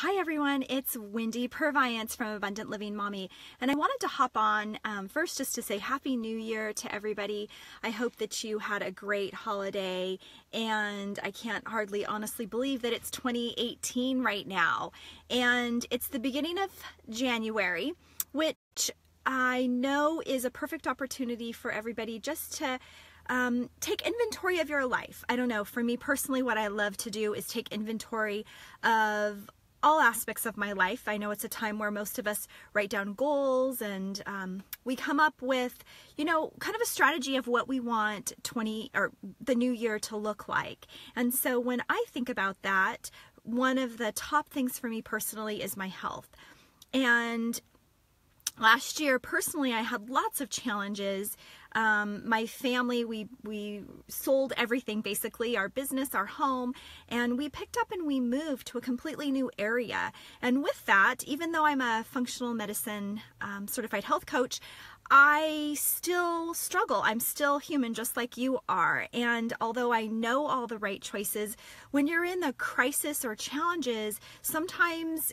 Hi everyone, it's Wendy Purviance from Abundant Living Mommy, and I wanted to hop on first just to say Happy New Year to everybody. I hope that you had a great holiday, and I can't hardly honestly believe that it's 2018 right now, and it's the beginning of January, which I know is a perfect opportunity for everybody just to take inventory of your life. I don't know, for me personally, what I love to do is take inventory of all aspects of my life. I know it's a time where most of us write down goals and we come up with, kind of a strategy of what we want the new year to look like. And so when I think about that, one of the top things for me personally is my health. And last year, personally, I had lots of challenges. My family, we sold everything, basically, our business, our home, and we picked up and we moved to a completely new area. And with that, even though I'm a functional medicine certified health coach, I still struggle. I'm still human, just like you are. And although I know all the right choices, when you're in the crisis or challenges, sometimes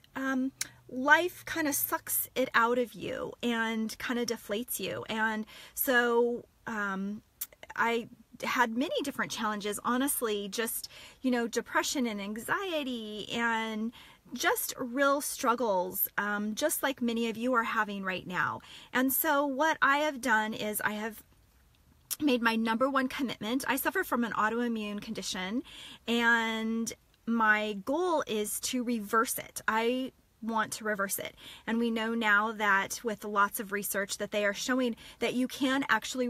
life kind of sucks it out of you and kind of deflates you. And so I had many different challenges, honestly, just, depression and anxiety and just real struggles, just like many of you are having right now. And so what I have done is I have made my number one commitment. I suffer from an autoimmune condition, and my goal is to reverse it. I want to reverse it. And we know now that with lots of research that they are showing that you can actually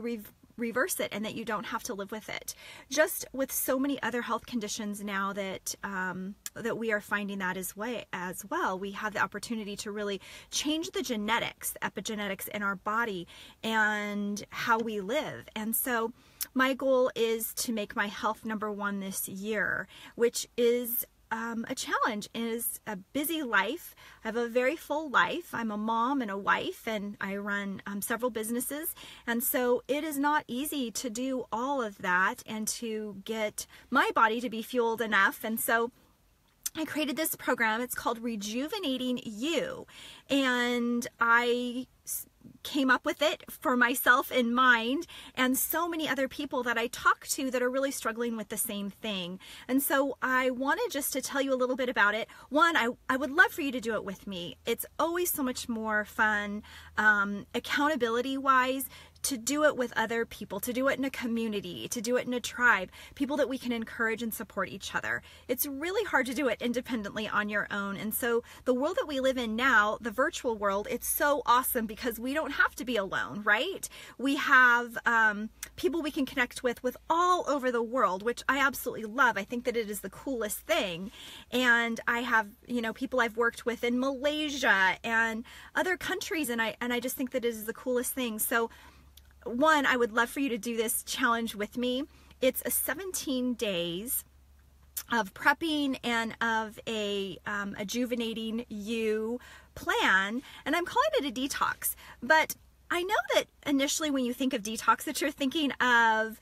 reverse it and that you don't have to live with it. Just with so many other health conditions now that that we are finding that as well, we have the opportunity to really change the genetics, epigenetics in our body and how we live. And so my goal is to make my health number one this year, which is a challenge. Is a busy life. I have a very full life. I'm a mom and a wife, and I run several businesses. And so it is not easy to do all of that and to get my body to be fueled enough. And so I created this program. It's called Rejuvenating You. And I came up with it for myself in mind and so many other people that I talk to that are really struggling with the same thing. And so I wanted just to tell you a little bit about it. One, I would love for you to do it with me. It's always so much more fun, accountability wise, to do it with other people, to do it in a community, to do it in a tribe, people that we can encourage and support each other. It's really hard to do it independently on your own. And so the world that we live in now, the virtual world, it's so awesome because we don't have to be alone, right? We have people we can connect with all over the world, which I absolutely love. I think that it is the coolest thing. And I have, people I've worked with in Malaysia and other countries, and I just think that it is the coolest thing. So one, I would love for you to do this challenge with me. It's a 17 days of prepping and of a Rejuvenating You plan, and I'm calling it a detox. But I know that initially when you think of detox that you're thinking of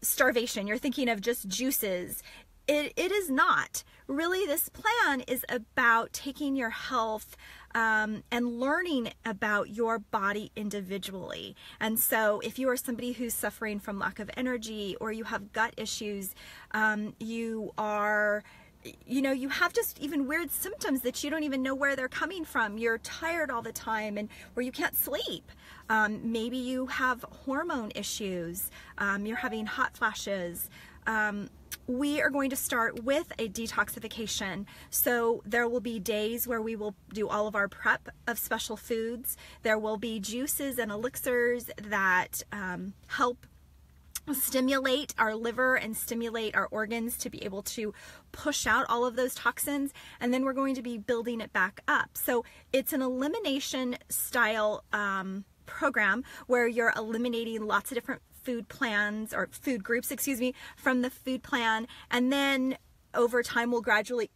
starvation, you're thinking of just juices. It is not. Really, this plan is about taking your health and learning about your body individually. And so if you are somebody who's suffering from lack of energy, or you have gut issues, you have just even weird symptoms that you don't even know where they're coming from. You're tired all the time and where you can't sleep. Maybe you have hormone issues. You're having hot flashes. We are going to start with a detoxification. So there will be days where we will do all of our prep of special foods. There will be juices and elixirs that help stimulate our liver and stimulate our organs to be able to push out all of those toxins. And then we're going to be building it back up. So it's an elimination style program where you're eliminating lots of different food plans or food groups, from the food plan. And then over time, we'll gradually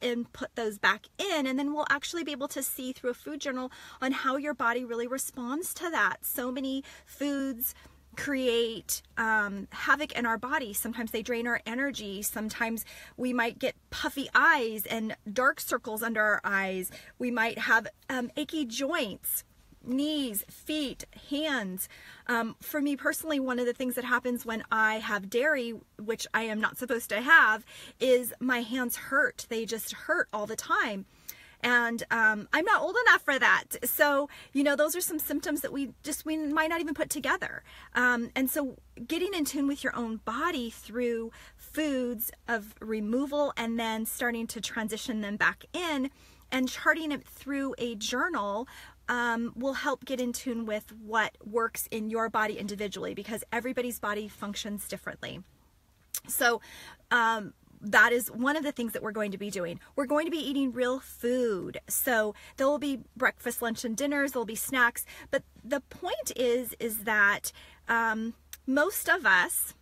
input those back in, and then we'll actually be able to see through a food journal on how your body really responds to that. So many foods create havoc in our body. Sometimes they drain our energy. Sometimes we might get puffy eyes and dark circles under our eyes. We might have achy joints, knees, feet, hands. For me personally, one of the things that happens when I have dairy, which I am not supposed to have, is my hands hurt. They just hurt all the time. And I'm not old enough for that. So, you know, those are some symptoms that we might not even put together. And so getting in tune with your own body through foods of removal and then starting to transition them back in and charting it through a journal will help get in tune with what works in your body individually, because everybody's body functions differently. So, that is one of the things that we're going to be doing. We're going to be eating real food. So there will be breakfast, lunch, and dinners. There'll be snacks. But the point is that most of us,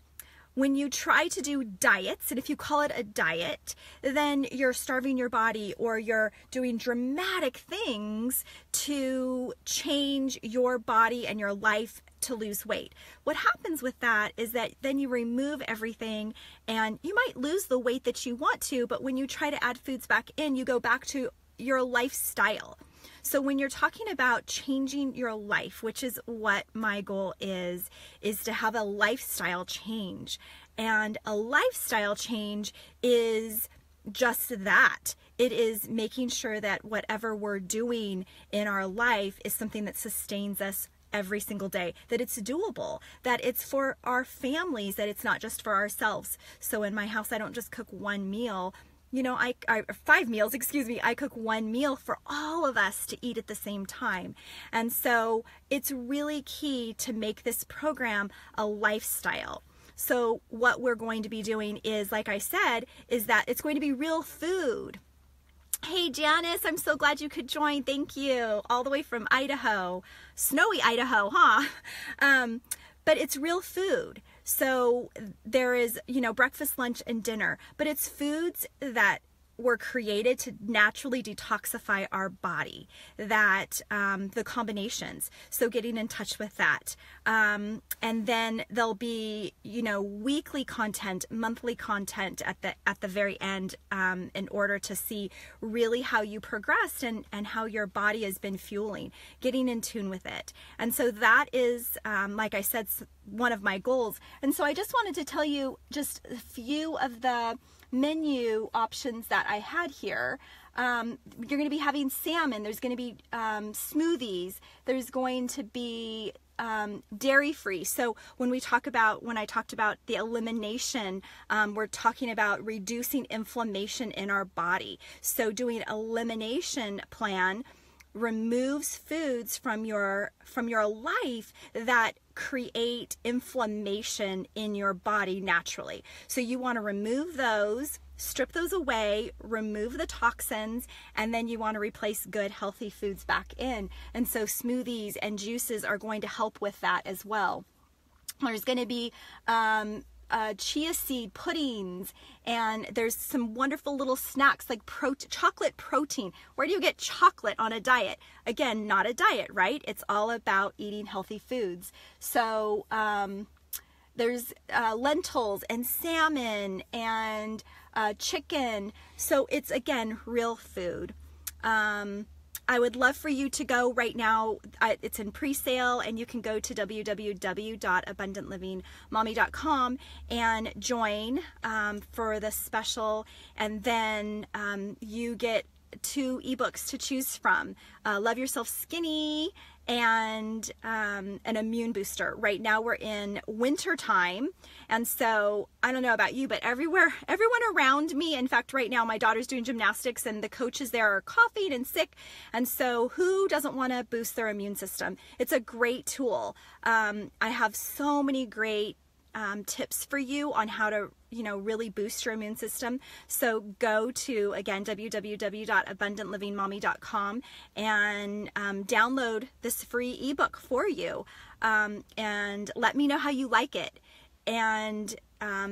when you try to do diets, and if you call it a diet, then you're starving your body or you're doing dramatic things to change your body and your life to lose weight. What happens with that is that then you remove everything and you might lose the weight that you want to, but when you try to add foods back in, you go back to your lifestyle. So when you're talking about changing your life, which is what my goal is to have a lifestyle change. And a lifestyle change is just that. It is making sure that whatever we're doing in our life is something that sustains us every single day, that it's doable, that it's for our families, that it's not just for ourselves. So in my house, I don't just cook one meal. You know, I 5 meals, excuse me, I cook one meal for all of us to eat at the same time. And so it's really key to make this program a lifestyle. So what we're going to be doing is, like I said, is that it's going to be real food. Hey Janice, I'm so glad you could join. Thank you. All the way from Idaho. Snowy Idaho, huh? But it's real food. So there is, you know, breakfast, lunch, and dinner. But it's foods that were created to naturally detoxify our body, that the combinations. So getting in touch with that. And then there'll be, you know, weekly content, monthly content at the very end in order to see really how you progressed and how your body has been fueling, getting in tune with it. And so that is, like I said, one of my goals. And so I just wanted to tell you just a few of the menu options that I had here. You're going to be having salmon. There's going to be smoothies. There's going to be dairy-free. So when I talked about the elimination, we're talking about reducing inflammation in our body. So doing an elimination plan removes foods from your life that create inflammation in your body naturally. So you want to remove those, strip those away, remove the toxins, and then you want to replace good healthy foods back in. And so smoothies and juices are going to help with that as well. There's going to be chia seed puddings, and there's some wonderful little snacks like chocolate protein. Where do you get chocolate on a diet? Again, not a diet, right? It's all about eating healthy foods. So there's lentils and salmon and chicken. So it's, again, real food. I would love for you to go right now. It's in pre-sale, and you can go to www.abundantlivingmommy.com and join for the special, and then you get 2 ebooks to choose from. Love Yourself Skinny and an immune booster. Right now we're in winter time, and so I don't know about you, but everyone around me, in fact right now my daughter's doing gymnastics and the coaches there are coughing and sick, and so who doesn't want to boost their immune system? It's a great tool. I have so many great tips for you on how to, you know, really boost your immune system. So go to, again, www.abundantlivingmommy.com and download this free ebook for you, and let me know how you like it. and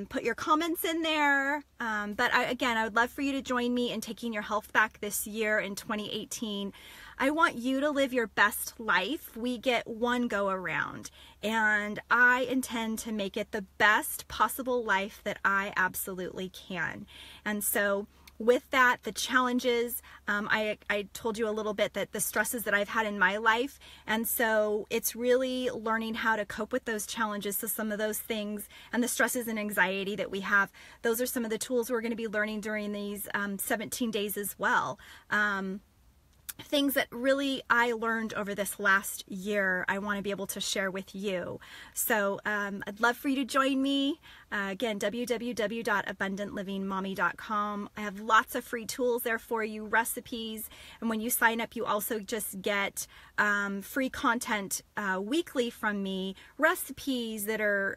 put your comments in there. But again, I would love for you to join me in taking your health back this year in 2018. I want you to live your best life. We get one go around, and I intend to make it the best possible life that I absolutely can. And so with that, the challenges, I told you a little bit that the stresses that I've had in my life, and so it's really learning how to cope with those challenges. So some of those things and the stresses and anxiety that we have, those are some of the tools we're going to be learning during these 17 days as well. Things that really I learned over this last year, I want to be able to share with you. So I'd love for you to join me. Again, www.abundantlivingmommy.com. I have lots of free tools there for you, recipes, and when you sign up, you also just get free content weekly from me, recipes that are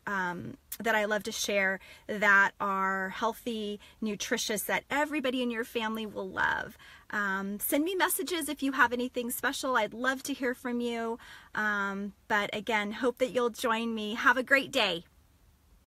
that I love to share that are healthy, nutritious, that everybody in your family will love. Send me messages if you have anything special. I'd love to hear from you. But again, hope that you'll join me. Have a great day.